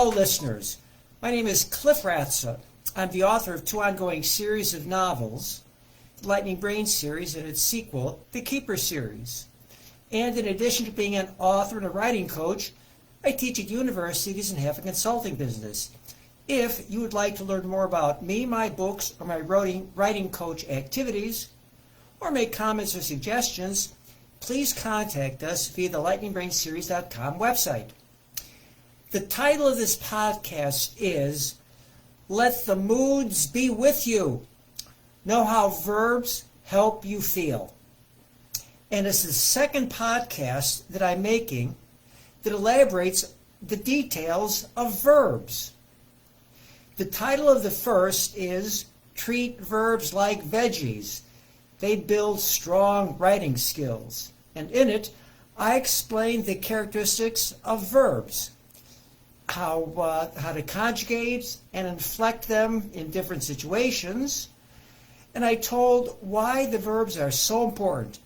Hello, listeners. My name is Cliff Ratza. I'm the author of 2 ongoing series of novels, the Lightning Brain series and its sequel, the Keeper series. And in addition to being an author and a writing coach, I teach at universities and have a consulting business. If you would like to learn more about me, my books, or my writing coach activities, or make comments or suggestions, please contact us via the lightningbrainseries.com website. The title of this podcast is Let the Moods Be With You. Know how verbs help you feel. And it's the second podcast that I'm making that elaborates the details of verbs. The title of the first is Treat Verbs Like Veggies. They build strong writing skills. And in it, I explain the characteristics of verbs, how to conjugate and inflect them in different situations. And I told why the verbs are so important.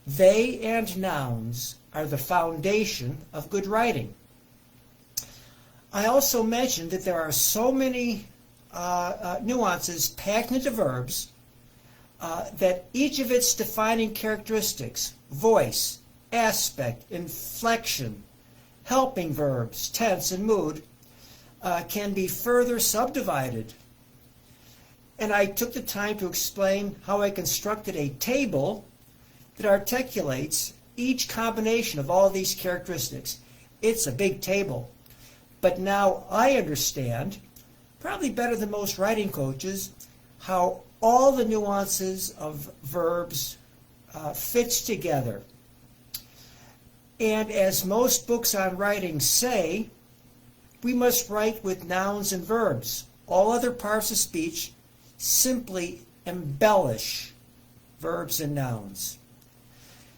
They and nouns are the foundation of good writing. I also mentioned that there are so many nuances packed into verbs that each of its defining characteristics, voice, aspect, inflection, helping verbs, tense, and mood, can be further subdivided. And I took the time to explain how I constructed a table that articulates each combination of all these characteristics. It's a big table. But now I understand, probably better than most writing coaches, how all the nuances of verbs fits together. And as most books on writing say, we must write with nouns and verbs. All other parts of speech simply embellish verbs and nouns.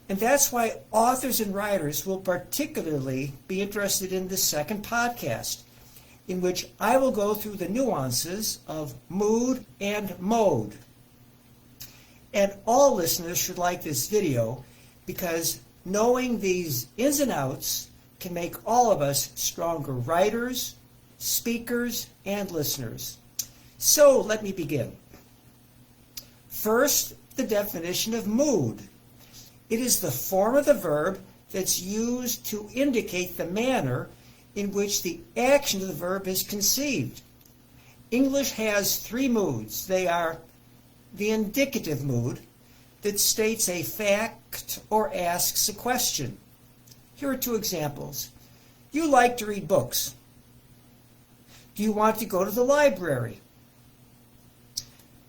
And that's why authors and writers will particularly be interested in this second podcast, in which I will go through the nuances of mood and mode. And all listeners should like this video because knowing these ins and outs can make all of us stronger writers, speakers, and listeners. So let me begin. First, the definition of mood. It is the form of the verb that's used to indicate the manner in which the action of the verb is conceived. English has 3 moods. They are the indicative mood, that states a fact or asks a question. Here are 2 examples. You like to read books. Do you want to go to the library?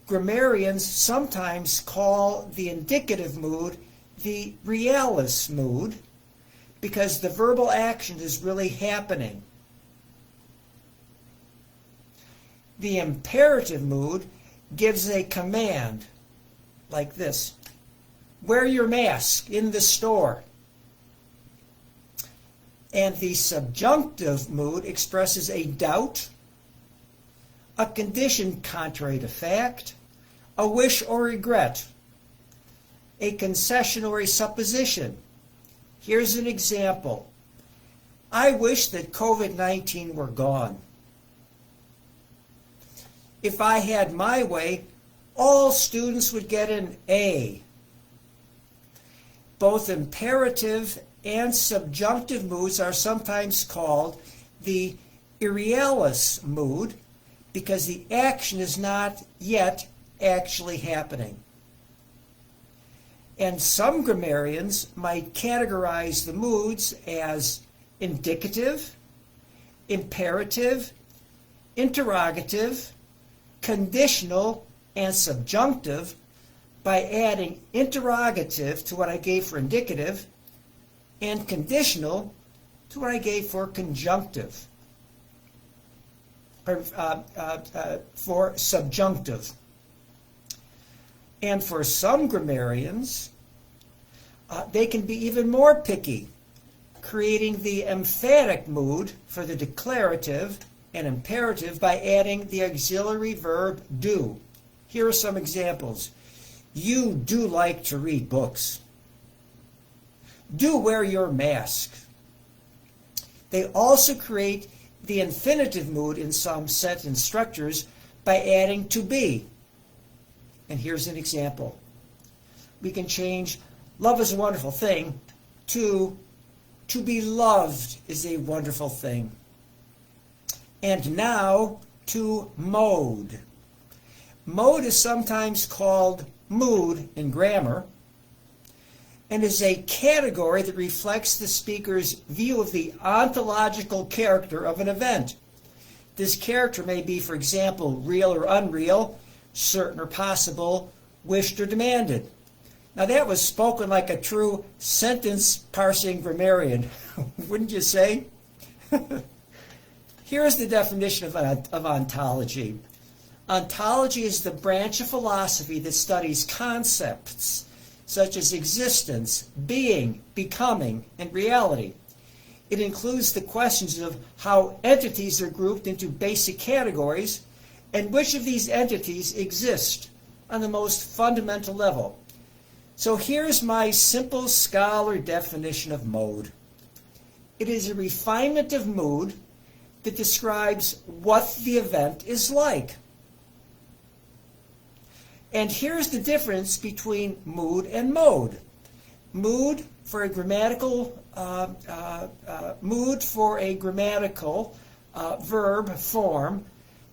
Grammarians sometimes call the indicative mood the realis mood because the verbal action is really happening. The imperative mood gives a command like this: wear your mask in the store. And the subjunctive mood expresses a doubt, a condition contrary to fact, a wish or regret, a concession or a supposition. Here's an example. I wish that COVID-19 were gone. If I had my way, all students would get an A. Both imperative and subjunctive moods are sometimes called the irrealis mood because the action is not yet actually happening. And some grammarians might categorize the moods as indicative, imperative, interrogative, conditional, and subjunctive by adding interrogative to what I gave for indicative and conditional to what I gave for conjunctive, or for subjunctive. And for some grammarians, they can be even more picky, creating the emphatic mood for the declarative and imperative by adding the auxiliary verb do. Here are some examples. You do like to read books. Do wear your mask. They also create the infinitive mood in some sentence structures by adding to be. And here's an example. We can change love is a wonderful thing to be loved is a wonderful thing. And now to mode. Mode is sometimes called mood in grammar and is a category that reflects the speaker's view of the ontological character of an event. This character may be, for example, real or unreal, certain or possible, wished or demanded. Now that was spoken like a true sentence parsing grammarian, wouldn't you say? Here's the definition of ontology. Ontology is the branch of philosophy that studies concepts such as existence, being, becoming, and reality. It includes the questions of how entities are grouped into basic categories and which of these entities exist on the most fundamental level. So here's my simple scholar definition of mode. It is a refinement of mood that describes what the event is like. And here's the difference between mood and mode. Mood for a grammatical verb form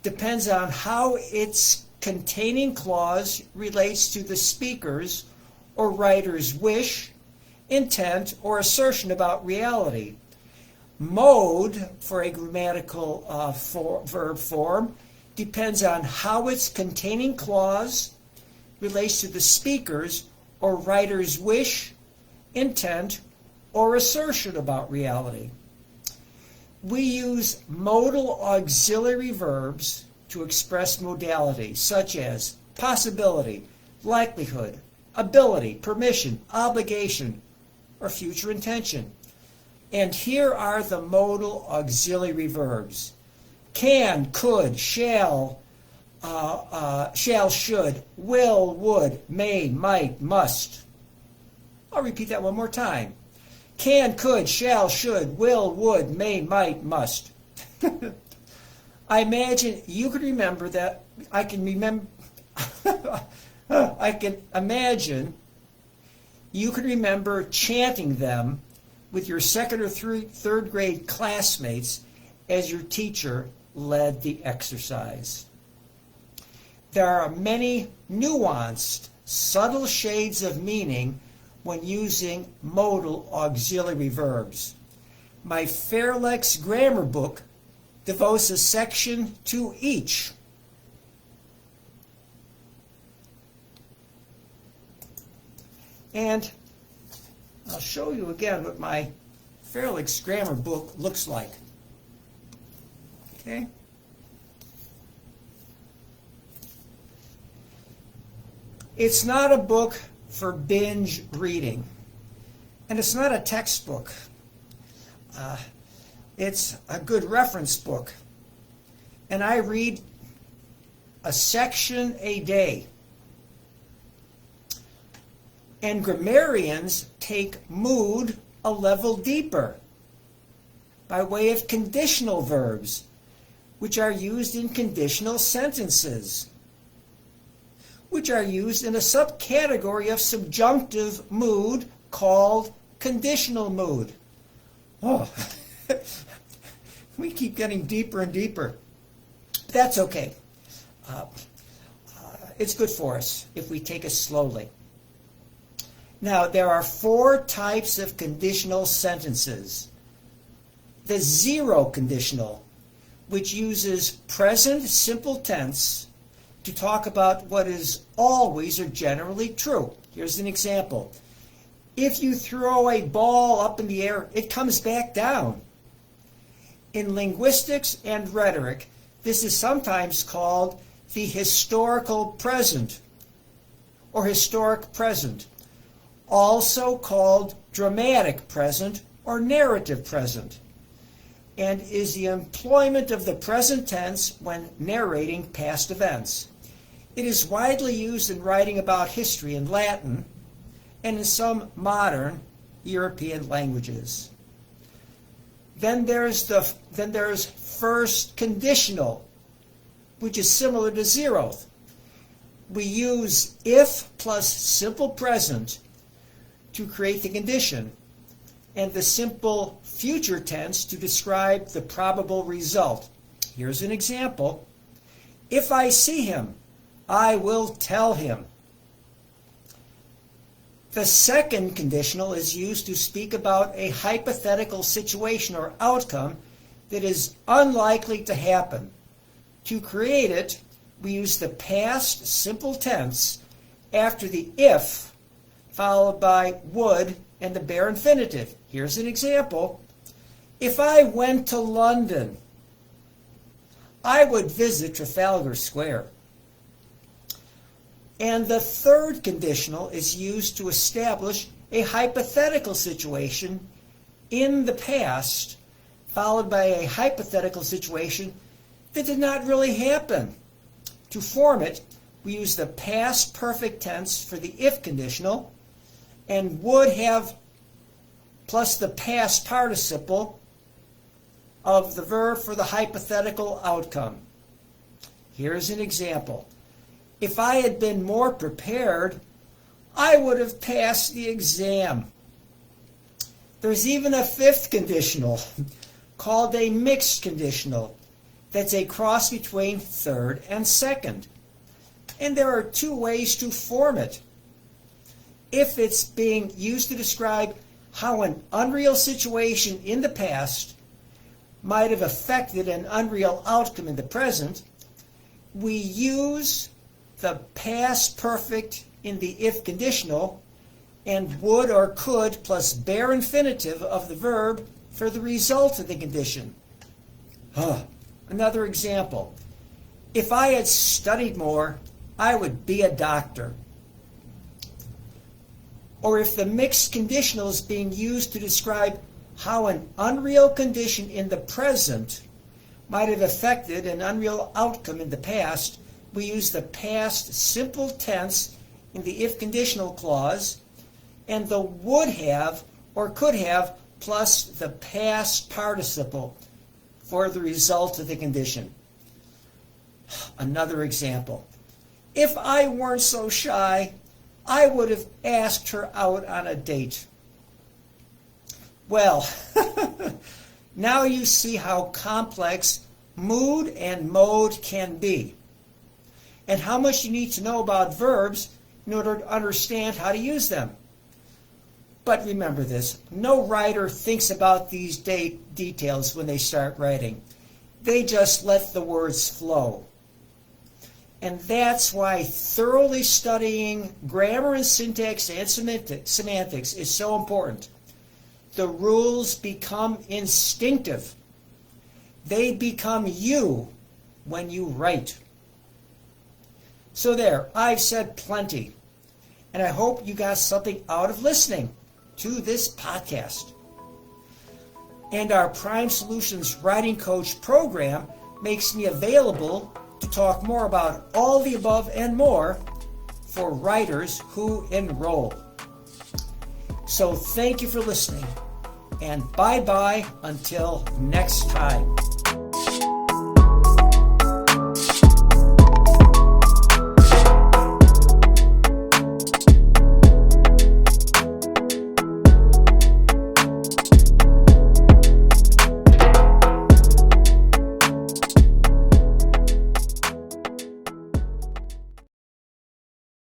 depends on how its containing clause relates to the speaker's or writer's wish, intent, or assertion about reality. Mode for a grammatical verb form depends on how its containing clause relates to the speaker's or writer's wish, intent, or assertion about reality. We use modal auxiliary verbs to express modality, such as possibility, likelihood, ability, permission, obligation, or future intention. And here are the modal auxiliary verbs. Can, could, shall, should, will, would, may, might, must. I'll repeat that one more time. Can, could, shall, should, will, would, may, might, must. I imagine you could remember that. I can imagine you could remember chanting them with your second or third grade classmates as your teacher led the exercise. There are many nuanced, subtle shades of meaning when using modal auxiliary verbs. My Fairlex grammar book devotes a section to each. And I'll show you again what my Fairlex grammar book looks like. Okay? It's not a book for binge reading, and it's not a textbook. It's a good reference book, and I read a section a day. And grammarians take mood a level deeper by way of conditional verbs, which are used in conditional sentences, which are used in a subcategory of subjunctive mood called conditional mood. Oh, we keep getting deeper and deeper. That's okay. It's good for us if we take it slowly. Now, there are 4 types of conditional sentences. The zero conditional, which uses present simple tense to talk about what is always or generally true. Here's an example. If you throw a ball up in the air, it comes back down. In linguistics and rhetoric, this is sometimes called the historical present or historic present, also called dramatic present or narrative present, and is the employment of the present tense when narrating past events. It is widely used in writing about history in Latin and in some modern European languages. Then there's first conditional, which is similar to zeroth. We use if plus simple present to create the condition, and the simple future tense to describe the probable result. Here's an example. If I see him, I will tell him. The second conditional is used to speak about a hypothetical situation or outcome that is unlikely to happen. To create it, we use the past simple tense after the if, followed by would and the bare infinitive. Here's an example. If I went to London, I would visit Trafalgar Square. And the third conditional is used to establish a hypothetical situation in the past, followed by a hypothetical situation that did not really happen. To form it, we use the past perfect tense for the if conditional, and would have plus the past participle of the verb for the hypothetical outcome. Here's an example. If I had been more prepared, I would have passed the exam. There's even a fifth conditional called a mixed conditional. That's a cross between third and second. And there are two ways to form it. If it's being used to describe how an unreal situation in the past might have affected an unreal outcome in the present, we use the past perfect in the if conditional and would or could plus bare infinitive of the verb for the result of the condition. Another example. If I had studied more, I would be a doctor. Or if the mixed conditional is being used to describe how an unreal condition in the present might have affected an unreal outcome in the past, we use the past simple tense in the if conditional clause and the would have or could have plus the past participle for the result of the condition. Another example. If I weren't so shy, I would have asked her out on a date. Well, now you see how complex mood and mode can be, and how much you need to know about verbs in order to understand how to use them. But remember this, no writer thinks about these details when they start writing. They just let the words flow. And that's why thoroughly studying grammar and syntax and semantics is so important. The rules become instinctive. They become you when you write. So there, I've said plenty. And I hope you got something out of listening to this podcast. And our Prime Solutions Writing Coach program makes me available to talk more about all the above and more for writers who enroll. So thank you for listening, and bye-bye until next time.